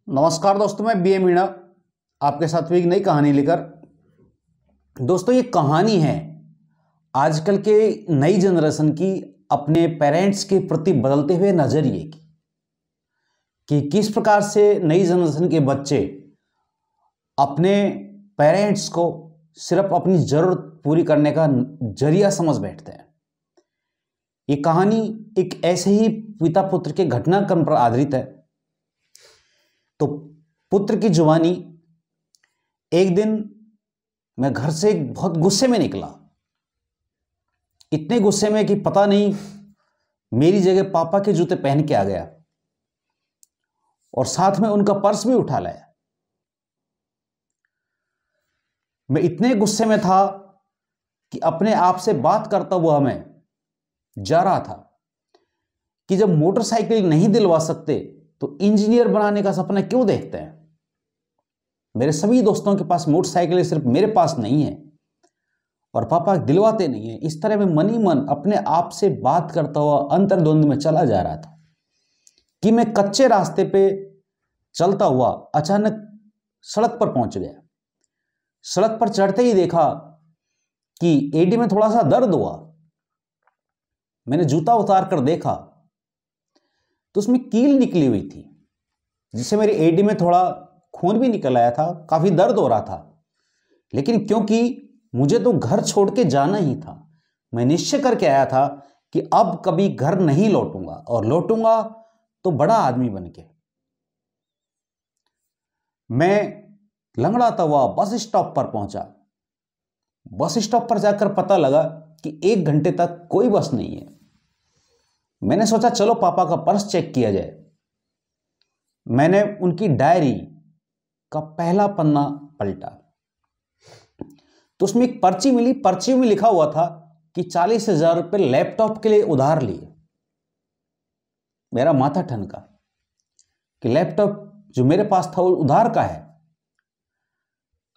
नमस्कार दोस्तों, मैं बीए मीणा आपके साथ भी एक नई कहानी लेकर। दोस्तों, ये कहानी है आजकल के नई जनरेशन की अपने पेरेंट्स के प्रति बदलते हुए नजरिए की, कि किस प्रकार से नई जनरेशन के बच्चे अपने पेरेंट्स को सिर्फ अपनी जरूरत पूरी करने का जरिया समझ बैठते हैं। ये कहानी एक ऐसे ही पिता पुत्र के घटनाक्रम पर आधारित है। तो पुत्र की जुबानी, एक दिन मैं घर से बहुत गुस्से में निकला, इतने गुस्से में कि पता नहीं मेरी जगह पापा के जूते पहन के आ गया और साथ में उनका पर्स भी उठा लाया। मैं इतने गुस्से में था कि अपने आप से बात करता हुआ मैं जा रहा था कि जब मोटरसाइकिल नहीं दिलवा सकते तो इंजीनियर बनाने का सपना क्यों देखते हैं। मेरे सभी दोस्तों के पास मोटरसाइकिल है, सिर्फ मेरे पास नहीं है और पापा दिलवाते नहीं है। इस तरह मैं मन ही मन अपने आप से बात करता हुआ अंतर्द्वंद में चला जा रहा था कि मैं कच्चे रास्ते पे चलता हुआ अचानक सड़क पर पहुंच गया। सड़क पर चढ़ते ही देखा कि एडी में थोड़ा सा दर्द हुआ। मैंने जूता उतार कर देखा तो उसमें कील निकली हुई थी, जिससे मेरी एडी में थोड़ा खून भी निकल आया था, काफी दर्द हो रहा था। लेकिन क्योंकि मुझे तो घर छोड़ के जाना ही था, मैं निश्चय करके आया था कि अब कभी घर नहीं लौटूंगा और लौटूंगा तो बड़ा आदमी बन के। मैं लंगड़ाता हुआ बस स्टॉप पर पहुंचा। बस स्टॉप पर जाकर पता लगा कि 1 घंटे तक कोई बस नहीं है। मैंने सोचा चलो पापा का पर्स चेक किया जाए। मैंने उनकी डायरी का पहला पन्ना पलटा तो उसमें एक पर्ची मिली। पर्ची में लिखा हुआ था कि 40,000 रुपये लैपटॉप के लिए उधार लिए। मेरा माथा ठनका कि लैपटॉप जो मेरे पास था वो उधार का है।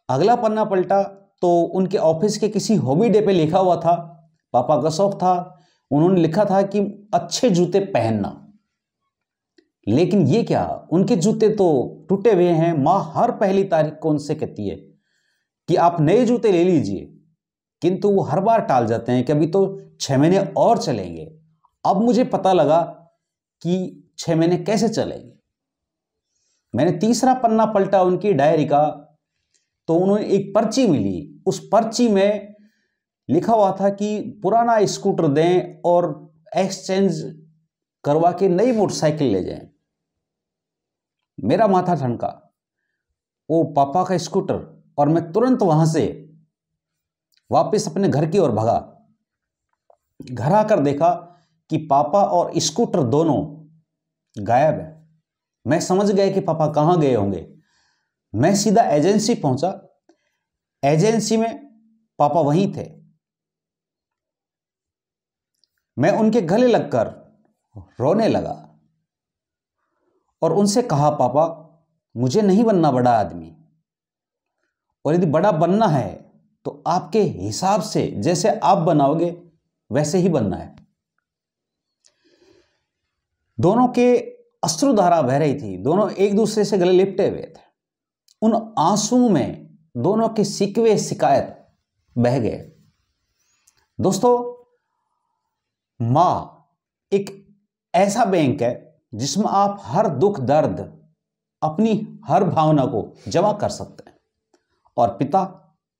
अगला पन्ना पलटा तो उनके ऑफिस के किसी हॉबी डे पे लिखा हुआ था, पापा का शौक था, उन्होंने लिखा था कि अच्छे जूते पहनना। लेकिन ये क्या, उनके जूते तो टूटे हुए हैं। माँ हर पहली तारीख को उनसे कहती है कि आप नए जूते ले लीजिए, किंतु वो हर बार टाल जाते हैं कि अभी तो 6 महीने और चलेंगे। अब मुझे पता लगा कि 6 महीने कैसे चलेंगे। मैंने तीसरा पन्ना पलटा उनकी डायरी का तो उन्होंने एक पर्ची मिली। उस पर्ची में लिखा हुआ था कि पुराना स्कूटर दें और एक्सचेंज करवा के नई मोटरसाइकिल ले जाएं। मेरा माथा ठनका, वो पापा का स्कूटर, और मैं तुरंत वहां से वापस अपने घर की ओर भगा। घर आकर देखा कि पापा और स्कूटर दोनों गायब है। मैं समझ गया कि पापा कहां गए होंगे। मैं सीधा एजेंसी पहुंचा। एजेंसी में पापा वहीं थे। मैं उनके गले लगकर रोने लगा और उनसे कहा, पापा मुझे नहीं बनना बड़ा आदमी, और यदि बड़ा बनना है तो आपके हिसाब से जैसे आप बनाओगे वैसे ही बनना है। दोनों के अश्रुधारा बह रही थी, दोनों एक दूसरे से गले लिपटे हुए थे। उन आंसुओं में दोनों के शिकवे शिकायत बह गए। दोस्तों, मां एक ऐसा बैंक है जिसमें आप हर दुख दर्द, अपनी हर भावना को जमा कर सकते हैं, और पिता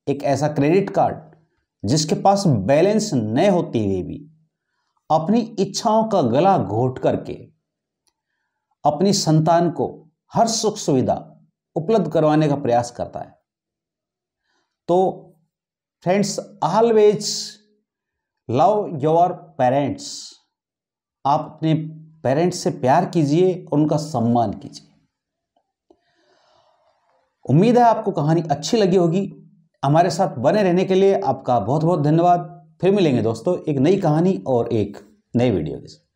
एक ऐसा क्रेडिट कार्ड जिसके पास बैलेंस न होते हुए भी अपनी इच्छाओं का गला घोट करके अपनी संतान को हर सुख सुविधा उपलब्ध करवाने का प्रयास करता है। तो friends, always love your parents. आप अपने पेरेंट्स से प्यार कीजिए और उनका सम्मान कीजिए। उम्मीद है आपको कहानी अच्छी लगी होगी। हमारे साथ बने रहने के लिए आपका बहुत बहुत धन्यवाद। फिर मिलेंगे दोस्तों एक नई कहानी और एक नए वीडियो के साथ।